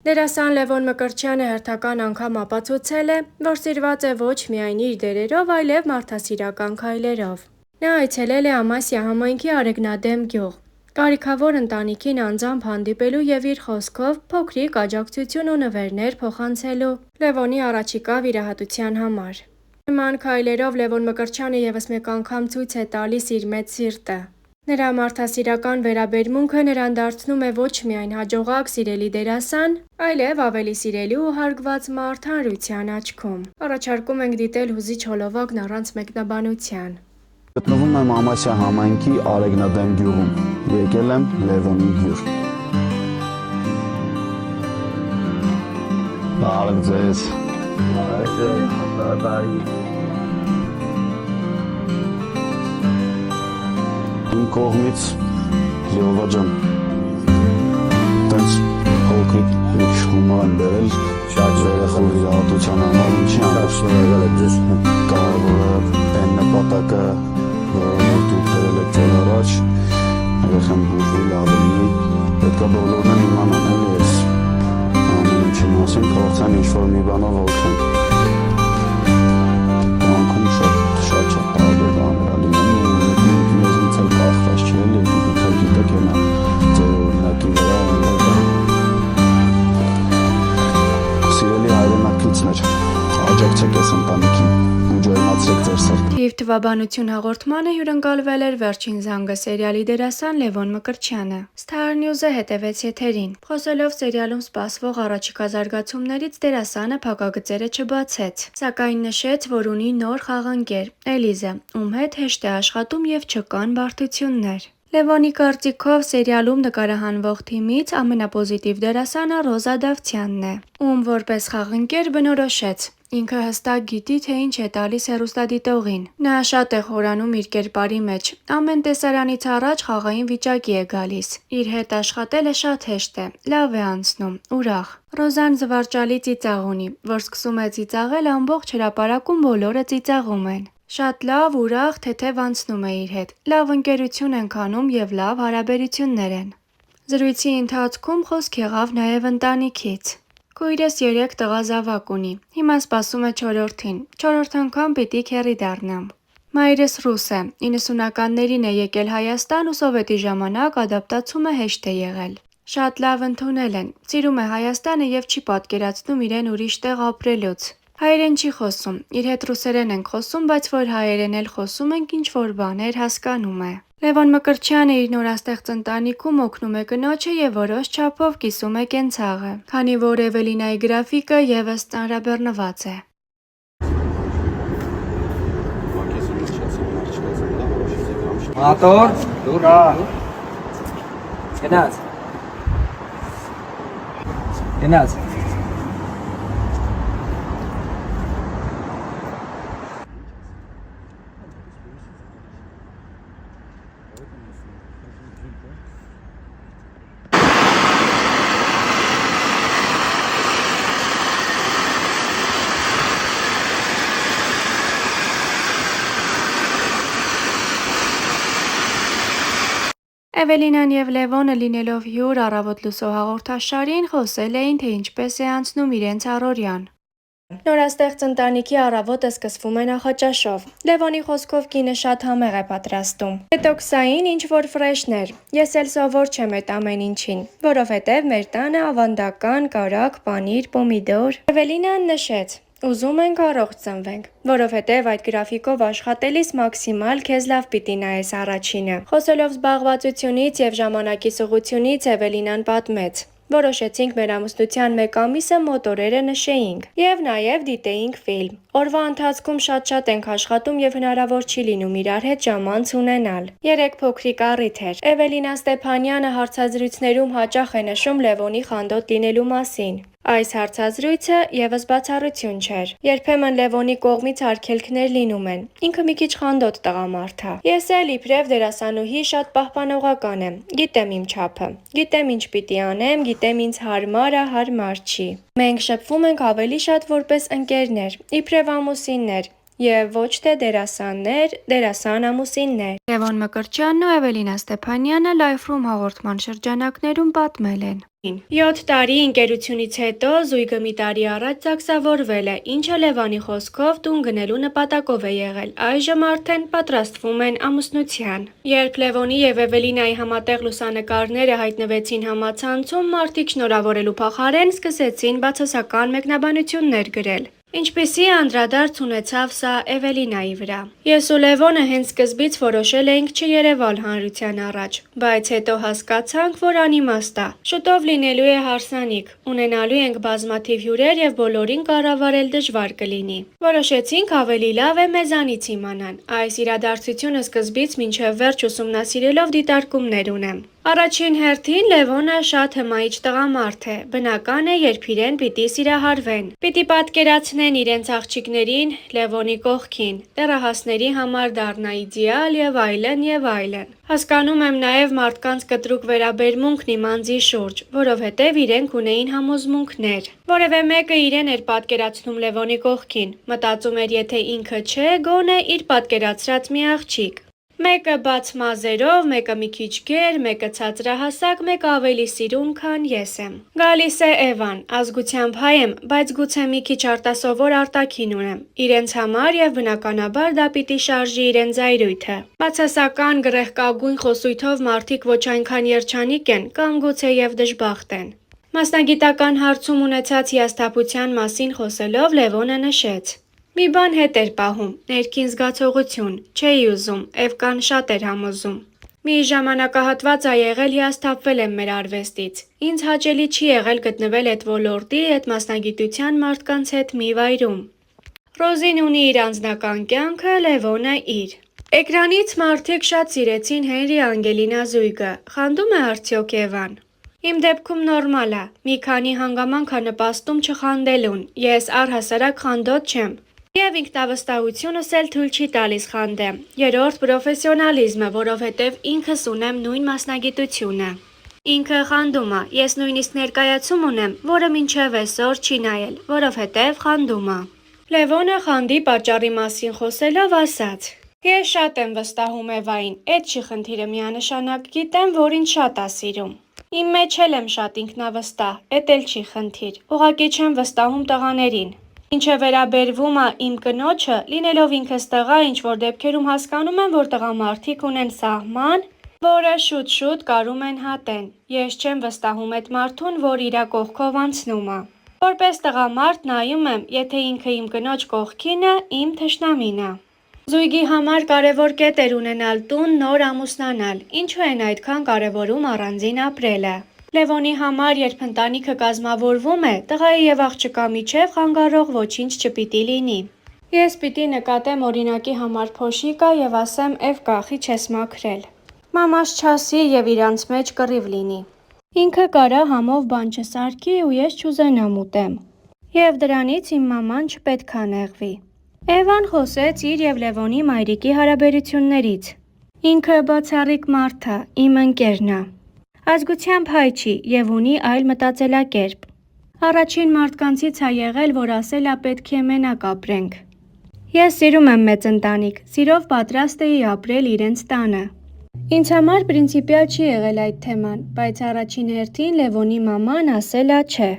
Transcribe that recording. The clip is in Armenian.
Դերասան Լևոն Մկրտչյանը հերթական անգամ ապացուցել է, որ սիրված է ոչ միայն իր դերերով, այլև մարդասիրական քայլերով։ Նա այցելել է Ամասիա համայնքի Արեգնադեմ գյուղ, կարիքավոր ընտանիքին անձամբ հանդիպելու և իր խոսքով փոքրիկ աջակցություն ու նվերներ փոխանցելու Լևոնի առաջիկա վիրահատության համար։ Նման քայլերով Լևոն Մկրտչյանը ևս մեկ անգամ ցույց է տալիս իր մեծ սիրտը։ Նրա մարդասիրական վերաբերմունքը նրան դարձնում է ոչ միայն հաջողակ, սիրելի դերասան, այլև ավելի սիրելի ու հարգված մարդ հանրության աչքում։ Առաջարկում ենք դիտել հուզիչ հոլովակն առանց մեկնաբանության։ Գտնվում եմ Ամասիա համայնքի Արեգնադեմ գյուղում։ Եկել եմ Լևոնի հյուր։ Բարև ձեզ։ Իմ կողմից Զովա ջան, տենց փոքրիկ մի շնորհ եմ բերել շատ երեխա վիրահատության համար, ինչի համար ձեզ կարևորը այն նպատակը, որը դուք դրել եք ձեր առաջ, երեխան բուժվել ավելի, պետք է բոլորն են իմանան, էլի ես ամեն ինչի մասին փորձեմ ինչ-որ մի բանով օգնել։ Անկում շատ տարբեր բաներ լինում, մեզնից էլ կախված չէ, էլի դուք էլ գիտեք հիմա ձեր օրինակի վրա սիրելի հայրենակիցներ, աջակցեք այս ընտանիքին ու ջերմացրեք ձեր սրտը։ Թիվ թվաբանություն հաղորդմանը հյուրընկալվել էր Վերջին զանգը սերիալի դերասան Լևոն Մկրտչյանը։ Star News-ը հետևեց եթերին։ Խոսելով սերիալում սպասվող առաջիկա զարգացումներից, դերասանը փակագծերը չբացեց, սակայն նշեց, որ ունի նոր խաղընկեր՝ Էլիզը, ում հետ հեշտ է աշխատում և չկան բարդություններ։ Լևոնի կարծիքով սերիալում նկարահանվող թիմից ամենապոզիտիվ դերասանը Ռոզա Դավթյանն է, ում որպես խաղընկեր բնորոշեց. Ինքը հստակ գիտի, թե ինչ է տալիս հեռուստադիտողին։ Նա շատ է խորանում իր կերպարի մեջ, ամեն տեսարանից առաջ խաղային վիճակի է գալիս։ Իր հետ աշխատելը շատ հեշտ է, լավ է անցնում, ուրախ։ Ռոզան զվարճալի ծիծաղ ունի, որ սկսում է ծիծաղել ամբողջ հրապարակում բոլորը ծիծաղում են։ Շատ լավ, ուրախ, թեթև անցնում է իր հետ, լավ ընկերություն ենք անում և լավ հարաբերություններ են։ Զրույցի ընթացքում խոսք եղավ նաև ընտանիքից։ Քույրս 3 տղա զավակ ունի, հիմա սպասում է 4-ին, 4 անգամ պիտի քեռի դառնամ։ Մայրս ռուս է, 90-ականներին է եկել Հայաստան ու Սովետի ժամանակ ադապտացումը հեշտ է եղել։ Շատ լավ ընդունել են, սիրում է Հայաստանը և չի պատկերացնում իրեն ուրիշ տեղ ապրելուց։ Հայերեն չի խոսում, իր հետ ռուսերեն ենք խոսում, բայց որ հայերեն էլ խոսում ենք, ինչ-որ բաներ հասկանում է։ Լևոն Մկրտչյանը իր նորաստեղծ ընտանիքում օգնում է կնոջը և որոշ չափով կիսում է կենցաղը, քանի որ Էվելինայի գրաֆիկը ևս ծանրաբեռնված է։ Մատոր, դուրա, գնաց, գնաց։ Էվելինան և Լևոնը լինելով հյուր առավոտ լուսո հաղորդաշարին խոսել էին, թե ինչպես է անցնում իրենց առօրյան։ Նորաստեղծ ընտանիքի առավոտը սկսվում է նախաճաշով։ Լևոնի խոսքով կինը շատ համեղ է պատրաստում։ Դետոքսային ինչ-որ ֆրեշներ։ Ես էլ սովոր չեմ այդ ամեն ինչին, որովհետև մեր տանը ավանդական կարագ պանիր, պոմիդոր։ Էվելինան նշեց. Ուզում ենք առողջ ծնվենք, որովհետև այդ գրաֆիկով աշխատելիս մաքսիմալ քեզ լավ պիտի նայես առաջինը։ Խոսելով զբաղվածությունից և ժամանակի սղությունից, Էվելինան պատմեց. Որոշեցինք մեր ամուսնության 1 ամիսը մոտորերը նշեինք և նաև դիտեինք ֆիլմ։ Օրվա ընթացքում շատ ենք աշխատում և հնարավոր չի լինում իրար հետ ժամանց ունենալ։ 3 փոքրիկ առիթ էր։ Էվելինա Ստեփանյանը հարցազրույցներում հաճախ է նշում Լևոնի խանդոտ լինելու մասին։ Այս հարցազրույցը ևս բացառություն չէր։ Երբեմն Լևոնի կողմից արգելքներ լինում են։ Ինքը մի քիչ խանդոտ տղամարդ է։ Ես էլ իբրև դերասանուհի շատ պահպանողական եմ։ Գիտեմ իմ չափը։ Գիտեմ ինչ պիտի անեմ, գիտեմ ինձ հարմար է, հարմար չի։ Մենք շփվում ենք ավելի շատ որպես ընկերներ, իբրև ամուսիններ։ Եվ ոչ թե դերասաններ, դերասան ամուսիններ։ Լևոն Մկրտչյանն ու Էվելինա Ստեփանյանը Life-room հաղորդման շրջանակներում պատմել են. 7 տարի ընկերությունից հետո զույգը մի տարի առաջ ծախսավորվել է, ինչը Լևոնի խոսքով տուն գնելու նպատակով է եղել, այժմ արդեն պատրաստվում են ամուսնության։ Երբ Լևոնի եւ Էվելինայի համատեղ լուսանկարները հայտնվեցին համացանցում, մարդիկ շնորհավորելու փոխարեն սկսեցին բացասական մեկնաբանություններ գրել։ Ինչպիսի անդրադարձ ունեցավ սա Էվելինայի վրա։ Ես ու Լևոնը հենց սկզբից որոշել էինք չերևալ հանրության առաջ, բայց հետո հասկացանք, որ անիմաստ է։ Շուտով լինելու է հարսանիք, ունենալու ենք բազմաթիվ հյուրեր եւ բոլորին կառավարել դժվար կլինի։ Որոշեցինք ավելի լավ է մեզանից իմանան։ Այս իրադարձությունը սկզբից մինչև վերջ ուսումնասիրելով դիտարկումներ ունեմ։ Առաջին հերթին Լևոնը շատ հմայիչ տղամարդ է, բնական է, երբ իրեն պիտի սիրահարվեն, պիտի պատկերացնեն իրենց աղջիկներին Լևոնի կողքին, դեռահասների համար դառնա իդեալ եւ այլն եւ այլն։ Հասկանում եմ նաեւ մարդկանց կտրուկ վերաբերմունքն իմ անձի շուրջ, որովհետեւ իրենք ունեին համոզմունքներ։ Որևէ մեկը իրեն էր պատկերացնում Լևոնի կողքին, մտածում էր, եթե ինքը չէ, գոնե իր պատկերացրած մի աղջիկ։ Մեկը բաց մազերով, մեկը մի քիչ գեր, մեկը ցածրահասակ, մեկը ավելի սիրուն, քան ես եմ։ Գալիս է Էվան, ազգությամբ հայ եմ, բայց գուցե մի քիչ արտասովոր արտաքին ունեմ։ Իրենց համար եւ բնականաբար դա պիտի շարժի իրեն զայրույթը։ Բացասական գրեհկագույն խոսույթով մարդիկ ոչ այնքան երջանիկ են կամ գուցե եւ դժբախտ են։ Մասնագիտական հարցում ունեցած հիասթափության մասին խոսելով Լևոնը նշեց. Մի բան հետ էր պահում, ներքին զգացողություն, չէի ուզում, Էվկան շատ էր համոզում։ Մի ժամանակահատված ա եղել հիասթափվել եմ մեր արվեստից։ Ինձ հաճելի չի եղել գտնվել այդ ոլորտի, այդ մասնագիտության մարդկանց հետ մի վայրում։ Ռոզին ունի իր անձնական կյանքը, Լևոնը իր։ Էկրանից մարդիկ շատ սիրեցին Հենրի Անգելինա զույգը, խանդում է արդյոք Էվան։ Իմ դեպքում նորմալ է, մի քանի հանգամանք ա նպաստում չխանդելուն, ես առհասարակ խանդոտ չեմ։ Եվ ինքնավստահությունս էլ թույլ չի տալիս խանդեմ։ Երրորդ պրոֆեսիոնալիզմը, որովհետև ինքս ունեմ նույն մասնագիտությունը։ Ինքը խանդում է, ես նույնիսկ ներկայացում ունեմ, որը մինչև այսօր չի նայել, որովհետև խանդում է։ Լևոնը խանդի պատճառի մասին խոսելով ասաց. Ես շատ եմ վստահում Էվային, էդ չի խնդիրը, միանշանակ գիտեմ, որ ինձ շատ ա սիրում։ Իմ մեջ էլ եմ շատ ինքնավստահ, էդ էլ չի խնդիր, ուղղակի չեմ վստահում տղաներին։ Ինչը վերաբերվում է իմ կնոջը, լինելով ինքս տղա, ինչ-որ դեպքերում հասկանում եմ, որ տղամարդիկ ունեն սահման, որը շուտ-շուտ կարում են հատեն։ Ես չեմ վստահում այդ մարդուն, որ իրա կողքով անցնում է։ Որպես տղամարդ նայում եմ, եթե ինքը իմ կնոջ կողքին է, իմ թշնամին է։ Զույգի համար կարևոր կետ էր ունենալ տուն, նոր ամուսնանալ, ինչու են այդքան կարևորում առանձին ապրելը։ Լևոնի համար, երբ ընտանիքը կազմավորվում է, տղայի եւ աղջկա միջև խանգարող ոչինչ չպիտի լինի։ Ես պիտի նկատեմ օրինակի համար փոշիկա եւ ասեմ Էվ կախի չես մաքրել։ Մամաս չասի եւ իրանց մեջ կռիվ լինի։ Ինքը կարա համով բան չսարքի ու ես չուզենամ ուտեմ։ Եվ դրանից իմ մաման չպետք է նեղվի։ Էվան խոսեց իր եւ Լևոնի մայրիկի հարաբերություններից։ Ինքը բացառիկ մարդ է, իմ ընկերն է։ Ազգությամբ հայ չի եւ ունի այլ մտածելակերպ։ Առաջին մարդկանցից ա եղել, որ ասել ա պետք է մենակ ապրենք։ Ես սիրում եմ մեծ ընտանիք, սիրով պատրաստ էի ապրել իրենց տանը։ Ինձ համար պրինցիպիալ չի եղել այդ թեման, բայց առաջին հերթին Լևոնի մաման ասել ա չէ։